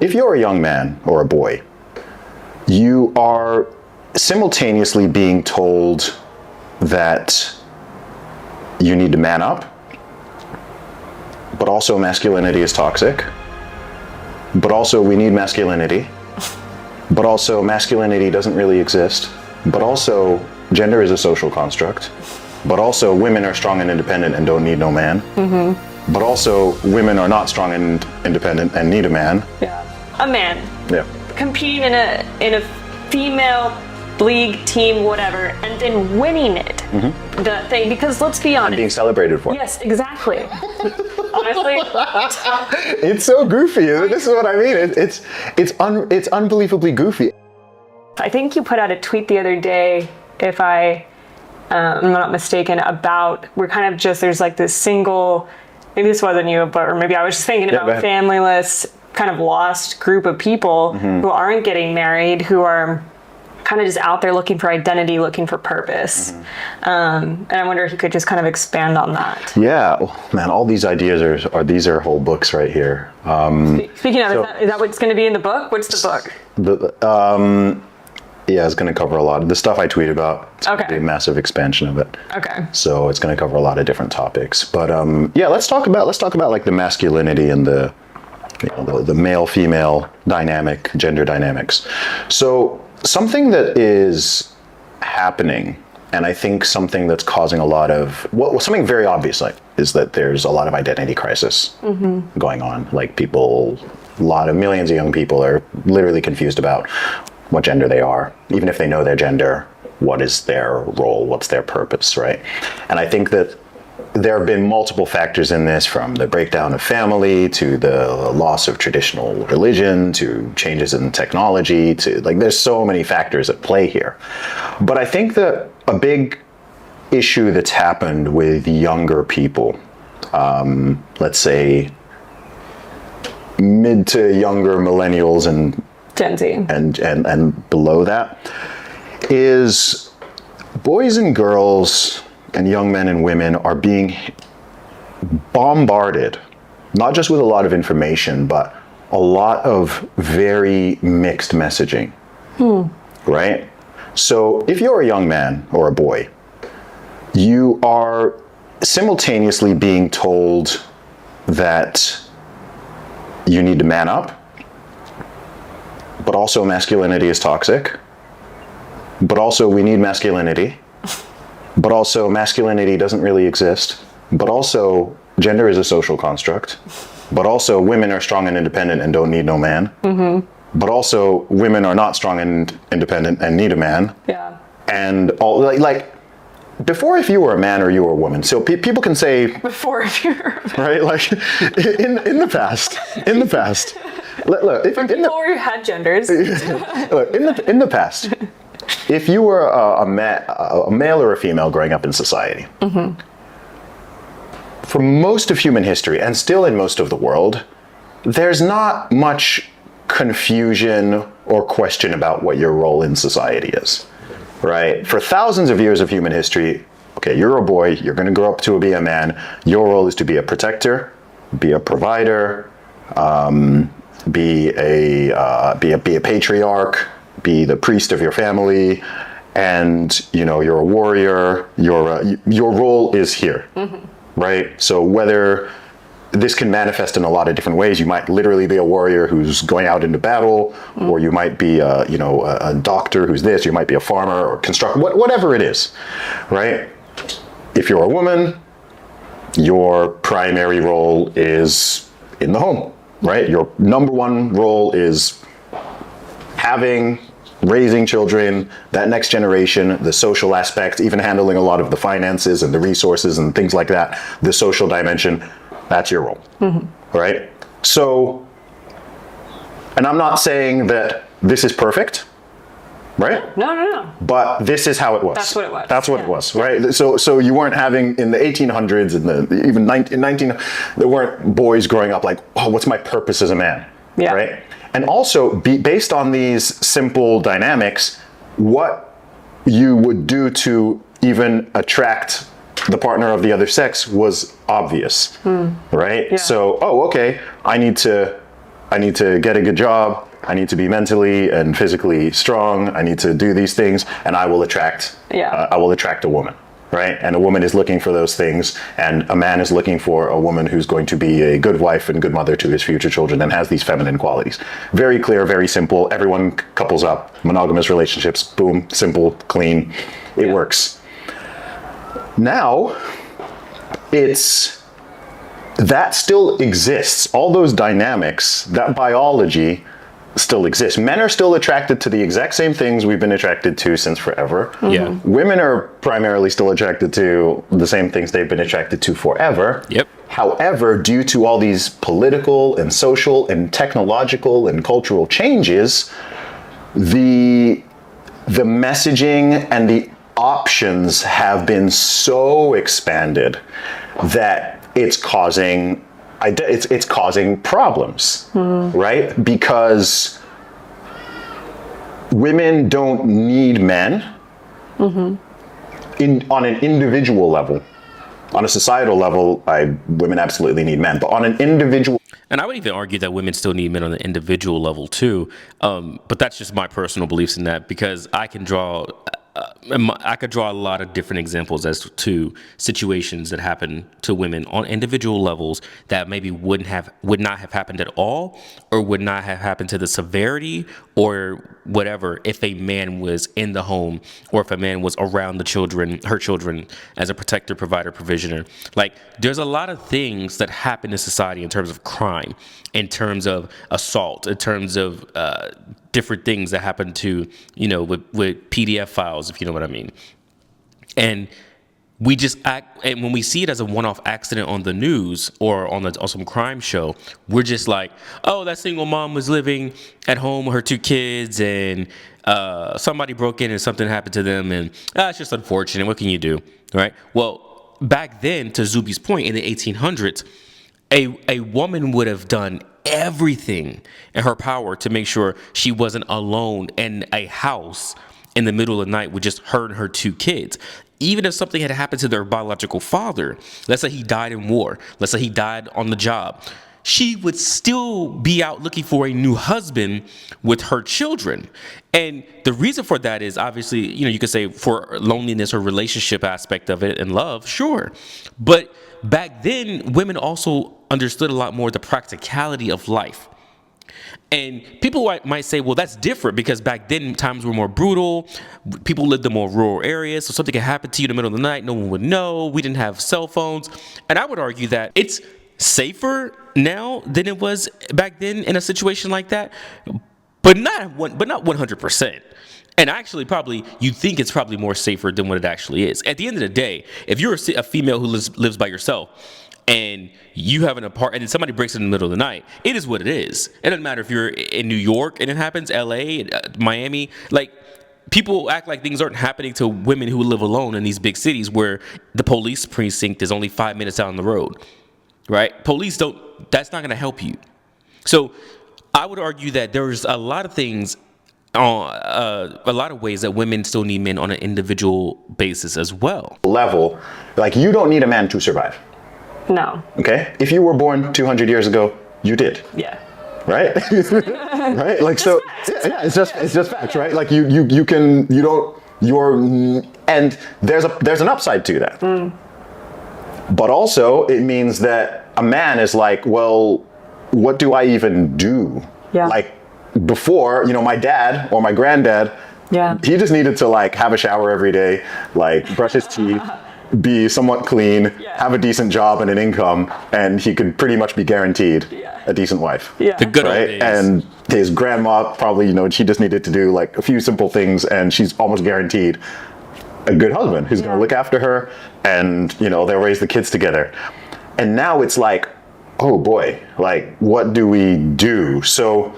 If you're a young man or a boy, you are simultaneously being told that you need to man up, but also masculinity is toxic, but also we need masculinity, but also masculinity doesn't really exist, but also gender is a social construct, but also women are strong and independent and don't need no man, but also women are not strong and independent and need a man. Yeah. A man. Yeah. Competing in a female league, team, whatever, and then winning it. The thing, because let's be honest. Being celebrated for. Yes, exactly. Honestly. It's so goofy. This is what I mean. It's unbelievably goofy. I think you put out a tweet the other day, if I'm not mistaken, about we're kind of just, there's like this single, maybe this wasn't you, but or maybe I was just thinking about familyless, kind of lost group of people who aren't getting married, who are kind of just out there looking for identity, looking for purpose. And I wonder if you could just kind of expand on that. Yeah, oh, man, all these ideas these are whole books right here. Speaking of, is that what's going to be in the book? What's the book? Yeah, it's going to cover a lot of the stuff I tweet about. It's going to be a massive expansion of it. Okay. So it's going to cover a lot of different topics. But yeah, let's talk about like the masculinity and the male-female dynamic, gender dynamics. So something that is happening, and I think something that's causing a lot of, something very obvious is that there's a lot of identity crisis going on. Like millions of young people are literally confused about what gender they are, even if they know their gender, what is their role, what's their purpose, right? And I think that there have been multiple factors in this, from the breakdown of family to the loss of traditional religion to changes in technology to there's so many factors at play here. But I think that a big issue that's happened with younger people, let's say mid to younger millennials and Gen Z and below that, is boys and girls and young men and women are being bombarded, not just with a lot of information, but a lot of very mixed messaging, right? So if you're a young man or a boy, you are simultaneously being told that you need to man up, but also masculinity is toxic, but also we need masculinity, but also masculinity doesn't really exist, but also gender is a social construct, but also women are strong and independent and don't need no man, but also women are not strong and independent and need a man. Yeah. And all before, if you were a man or you were a woman, so people can say before, if you were a man. Right, like in the past. Look, before you had genders. Look, in the past, if you were a male or a female growing up in society, for most of human history, and still in most of the world, there's not much confusion or question about what your role in society is, right? For thousands of years of human history, okay, you're a boy, you're going to grow up to be a man, your role is to be a protector, be a provider, be a patriarch, be the priest of your family, and you're a warrior. Your role is here, right? So whether this can manifest in a lot of different ways, you might literally be a warrior who's going out into battle, or you might be a doctor who's this. You might be a farmer or constructor, whatever it is, right? If you're a woman, your primary role is in the home, right? Your number one role is raising children, that next generation, the social aspect, even handling a lot of the finances and the resources and things like that, the social dimension, that's your role, right? So, and I'm not saying that this is perfect, right? No. But this is how it was. That's what it was. That's what it was, right? So you weren't having, in the 1800s and even 19, there weren't boys growing up like, oh, what's my purpose as a man, right? And also, based on these simple dynamics, what you would do to even attract the partner of the other sex was obvious, right? Yeah. So, okay, I need to I need to get a good job. I need to be mentally and physically strong. I need to do these things, and I will attract. I will attract a woman, right? And a woman is looking for those things, and a man is looking for a woman who's going to be a good wife and good mother to his future children and has these feminine qualities. Very clear, very simple. Everyone couples up. Monogamous relationships. Boom. Simple. Clean. It works. Now, that still exists. All those dynamics, that biology still exists. Men are still attracted to the exact same things we've been attracted to since forever. Yeah. Women are primarily still attracted to the same things they've been attracted to forever. Yep. However, due to all these political and social and technological and cultural changes, the messaging and the options have been so expanded that it's causing problems, right? Because women don't need men on an individual level. On a societal level, women absolutely need men, but on an individual. And I would even argue that women still need men on an individual level too. But that's just my personal beliefs in that, because I could draw a lot of different examples as to situations that happen to women on individual levels that maybe would not have happened at all, or would not have happened to the severity or whatever if a man was in the home, or if a man was around her children as a protector, provider, provisioner. Like, there's a lot of things that happen in society in terms of crime, in terms of assault, in terms of different things that happen to, with PDF files, if you know what I mean. And we just act, and when we see it as a one-off accident on the news or on some crime show, we're just like, oh, that single mom was living at home with her 2 kids, and somebody broke in and something happened to them, and it's just unfortunate. What can you do, right? Well, back then, to Zuby's point, in the 1800s, a woman would have done everything in her power to make sure she wasn't alone in a house in the middle of the night with just her and her 2 kids. Even if something had happened to their biological father, let's say he died in war, let's say he died on the job, she would still be out looking for a new husband with her children. And the reason for that is obviously, you could say for loneliness or relationship aspect of it and love, sure. But back then, women also understood a lot more the practicality of life. And people might say, well, that's different because back then times were more brutal. People lived in more rural areas. So something could happen to you in the middle of the night. No one would know. We didn't have cell phones. And I would argue that it's safer now than it was back then in a situation like that. But not 100%. And actually, probably, you think it's probably more safer than what it actually is. At the end of the day, if you're a female who lives by yourself, and you have an apartment, and somebody breaks in the middle of the night, it is what it is. It doesn't matter if you're in New York and it happens, LA, Miami. Like, people act like things aren't happening to women who live alone in these big cities where the police precinct is only 5 minutes down the road, right? That's not going to help you. So I would argue that there's a lot of things, a lot of ways that women still need men on an individual basis as well. Level, like, you don't need a man to survive. No. Okay? If you were born 200 years ago, you did. Yeah. Right? Right? Like, so, yeah, it's just facts, right? Like, and there's an upside to that. But also, it means that a man is like, well, what do I even do? Yeah. Like, before, my dad or my granddad, he just needed to, like, have a shower every day, like, brush his teeth, be somewhat clean, have a decent job and an income, and he could pretty much be guaranteed a decent wife. Yeah. The good old right? days. And his grandma probably, she just needed to do, like, a few simple things, and she's almost guaranteed a good husband who's going to look after her, and, they'll raise the kids together. And now it's like, oh boy, like, what do we do? So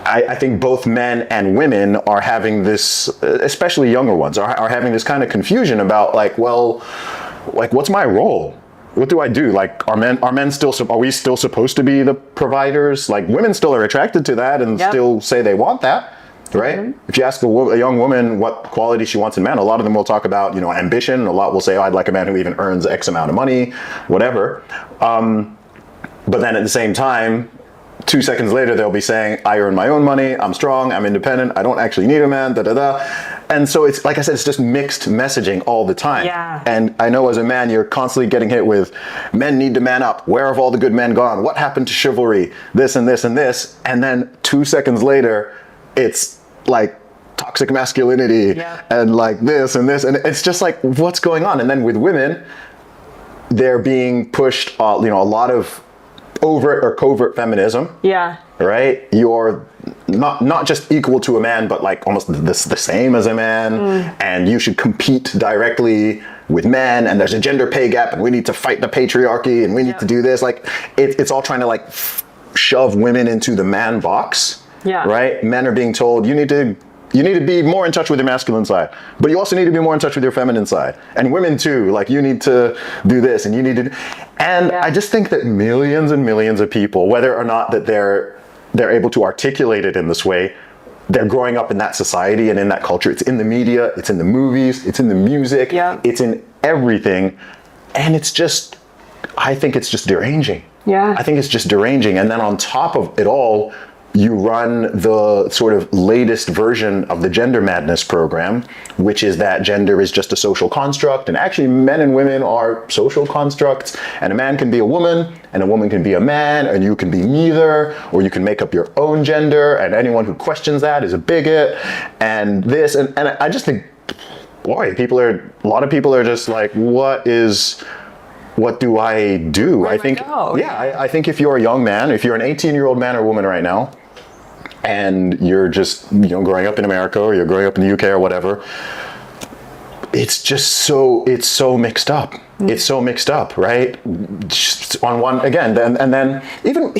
I think both men and women are having this, especially younger ones, are having this kind of confusion about, like, well, like, what's my role? What do I do? Like, are we still supposed to be the providers? Like, women still are attracted to that and still say they want that, right? Mm-hmm. If you ask a young woman what quality she wants in men, a lot of them will talk about, ambition. A lot will say, oh, I'd like a man who even earns X amount of money, whatever. But then at the same time, 2 seconds later, they'll be saying, I earn my own money, I'm strong, I'm independent, I don't actually need a man, da da da. And so it's, like I said, it's just mixed messaging all the time. Yeah. And I know as a man, you're constantly getting hit with, men need to man up, where have all the good men gone? What happened to chivalry? This and this and this. And then 2 seconds later, it's like toxic masculinity and like this and this. And it's just like, what's going on? And then with women, they're being pushed, a lot of overt or covert feminism. Yeah. Right? You're not just equal to a man, but like almost the same as a man. And you should compete directly with men. And there's a gender pay gap, and we need to fight the patriarchy, and we need to do this. Like it's all trying to like shove women into the man box. Yeah. Right? Men are being told you need to be more in touch with your masculine side, but you also need to be more in touch with your feminine side. And women too, like you need to do this and you need to. And I just think that millions and millions of people, whether or not that they're able to articulate it in this way, they're growing up in that society and in that culture. It's in the media, it's in the movies, it's in the music, it's in everything. And it's just, I think it's just deranging. Yeah. I think it's just deranging. And then on top of it all, you run the sort of latest version of the gender madness program, which is that gender is just a social construct, and actually men and women are social constructs, and a man can be a woman, and a woman can be a man, and you can be neither, or you can make up your own gender, and anyone who questions that is a bigot, and this, and I just think, boy, a lot of people are just like, what do I do? Where I do think, go? I think if you're a young man, if you're an 18-year-old man or woman right now, and you're just, growing up in America, or you're growing up in the UK or whatever, it's so mixed up. It's so mixed up, right? Just on one, again, and then even...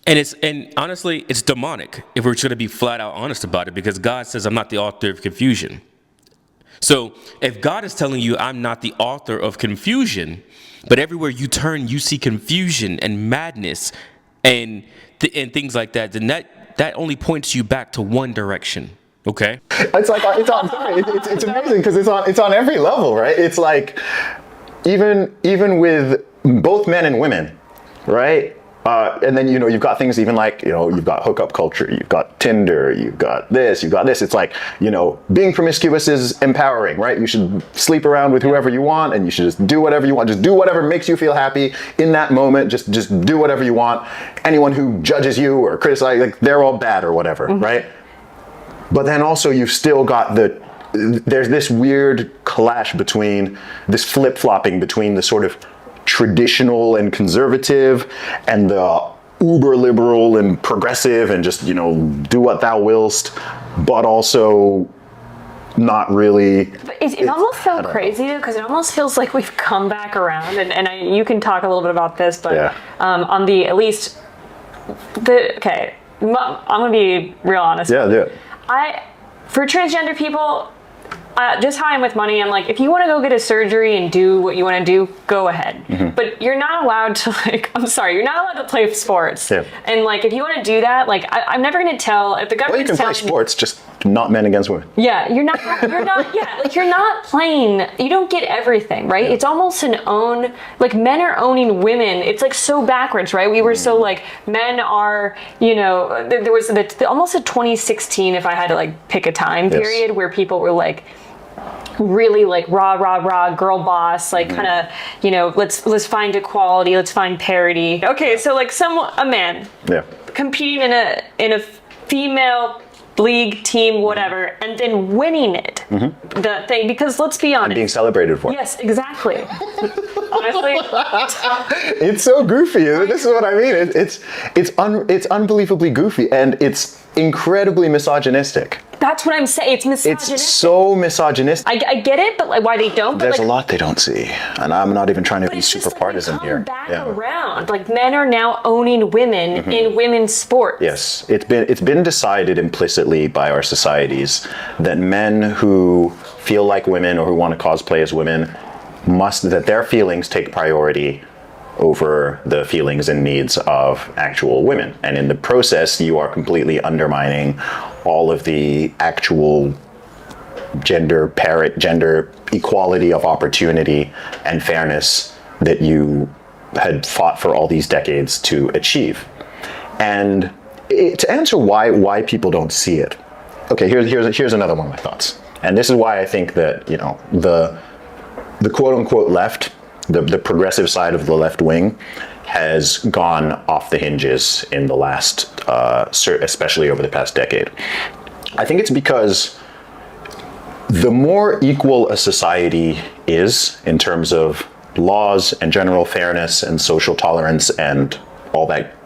And honestly, it's demonic if we're trying to be flat out honest about it, because God says, I'm not the author of confusion. So if God is telling you I'm not the author of confusion, but everywhere you turn, you see confusion and madness and things like that, then that only points you back to one direction. Okay. It's like, it's amazing because it's on every level, right? It's like, even with both men and women, right? And then, you've got things even like, you've got hookup culture, you've got Tinder, you've got this. It's like, being promiscuous is empowering, right? You should sleep around with whoever you want, and you should just do whatever you want. Just do whatever makes you feel happy in that moment. Just do whatever you want. Anyone who judges you or criticizes, like, they're all bad or whatever, right? But then also you've still got there's this weird clash between, this flip-flopping between the sort of traditional and conservative and the uber liberal and progressive and just, do what thou willst, but also not really. But it almost so crazy, because it almost feels like we've come back around, and you can talk a little bit about this, but on the, at least, okay, I'm going to be real honest. Yeah, do it. For transgender people, just how I am with money, I'm like, if you want to go get a surgery and do what you want to do, go ahead. Mm-hmm. But you're not allowed to, I'm sorry, you're not allowed to play sports. Yeah. And like, if you want to do that, like, I'm never going to tell, if the government's telling... Well, you can play sports, just not men against women. Yeah, you're not playing, you don't get everything, right? Yeah. It's almost like men are owning women. It's like so backwards, right? We were so like, men are, there was almost a 2016, if I had to like pick a time period, where people were like, really like rah girl boss, like kind of, let's find equality, let's find parity. Okay, so like a man competing in a female league team, whatever, and then winning it, the thing, because let's be honest, and being celebrated for. Yes, exactly. Honestly, it's so goofy. This is what I mean. It's unbelievably goofy, and it's incredibly misogynistic. That's what I'm saying. It's misogynistic. It's so misogynistic. I get it, but like why they don't. There's a lot they don't see, and I'm not even trying to be super partisan here. Back around, like men are now owning women in women's sports. Yes, it's been decided implicitly by our societies that men who feel like women or who want to cosplay as women that their feelings take priority over the feelings and needs of actual women. And in the process, you are completely undermining all of the actual gender equality of opportunity and fairness that you had fought for all these decades to achieve. And to answer why people don't see it, okay, here's another one of my thoughts. And this is why I think that, you know, the quote unquote left, the progressive side of the left wing, has gone off the hinges in the last, especially over the past decade. I think it's because the more equal a society is in terms of laws and general fairness and social tolerance and all that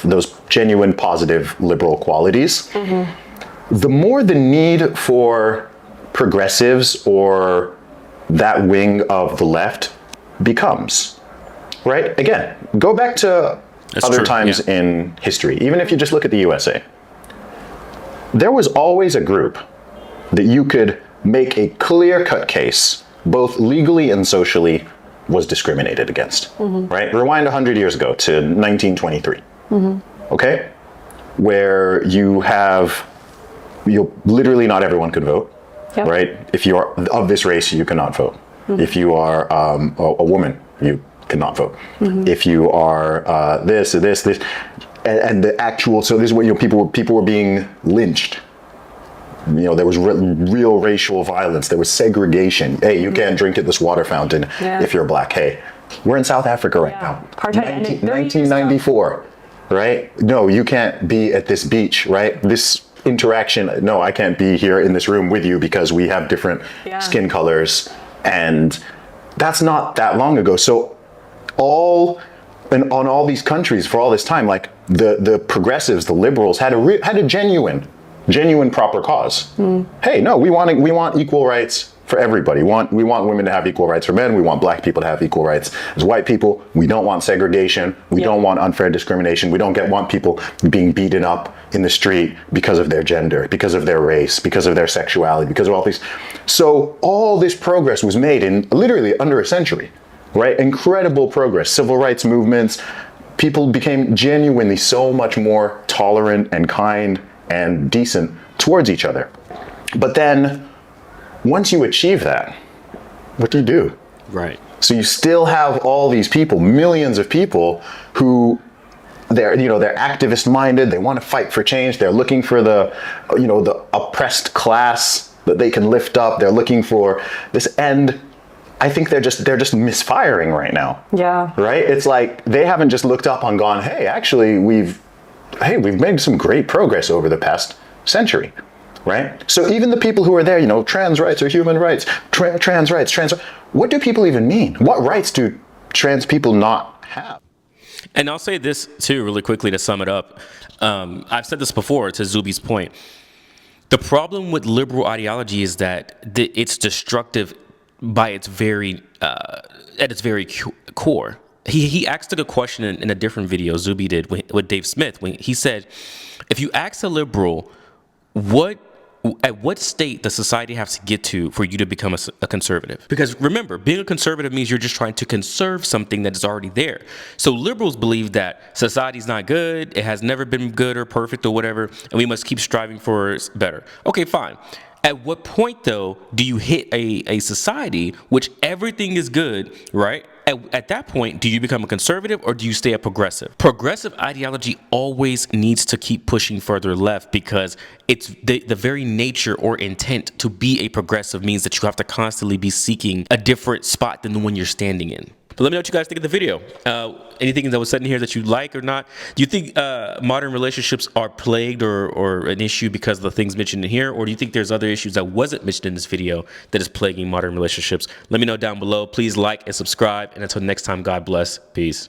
those genuine positive liberal qualities, the more the need for progressives or that wing of the left becomes, right? Again, go back to other times in history, even if you just look at the USA. There was always a group that you could make a clear-cut case, both legally and socially, was discriminated against, right? Rewind 100 years ago to 1923, okay? Where literally not everyone could vote, right? If you are of this race, you cannot vote. If you are a woman, you cannot vote. If you are this, and the actual, so this is what, you know, people were being lynched. You know, there was real racial violence. There was segregation. Hey, you can't drink at this water fountain if you're black. Hey, we're in South Africa right now. 1994, right? No, you can't be at this beach, right? This interaction, no, I can't be here in this room with you because we have different skin colors. And that's not that long ago. So on all these countries for all this time, like the progressives, the liberals had a genuine proper cause. Hey, no, we want equal rights for everybody. We want women to have equal rights for men. We want black people to have equal rights as white people. We don't want segregation. We don't want unfair discrimination. We don't want people being beaten up in the street because of their gender, because of their race, because of their sexuality, because of all these. So all this progress was made in literally under a century, right? Incredible progress. Civil rights movements. People became genuinely so much more tolerant and kind and decent towards each other. But then once you achieve that, what do you do? Right. So you still have all these people, millions of people who they're activist minded, they want to fight for change, they're looking for the oppressed class that they can lift up, they're looking for this end. I think they're just misfiring right now. Yeah. Right? It's like they haven't just looked up and gone, hey, actually we've made some great progress over the past century. Right? So even the people who are there, trans rights or human rights, trans rights, what do people even mean? What rights do trans people not have? And I'll say this too, really quickly to sum it up. I've said this before to Zuby's point. The problem with liberal ideology is that it's destructive by its very, at its very core. He asked a question in a different video Zuby did with Dave Smith when he said, if you ask a liberal, at what state does society have to get to for you to become a conservative? Because remember, being a conservative means you're just trying to conserve something that is already there. So liberals believe that society's not good, it has never been good or perfect or whatever, and we must keep striving for better. Okay, fine. At what point, though, do you hit a society which everything is good, right? At that point, do you become a conservative or do you stay a progressive? Progressive ideology always needs to keep pushing further left because it's the very nature or intent to be a progressive means that you have to constantly be seeking a different spot than the one you're standing in. But let me know what you guys think of the video. Anything that was said in here that you like or not? Do you think modern relationships are plagued or an issue because of the things mentioned in here? Or do you think there's other issues that wasn't mentioned in this video that is plaguing modern relationships? Let me know down below. Please like and subscribe. And until next time, God bless. Peace.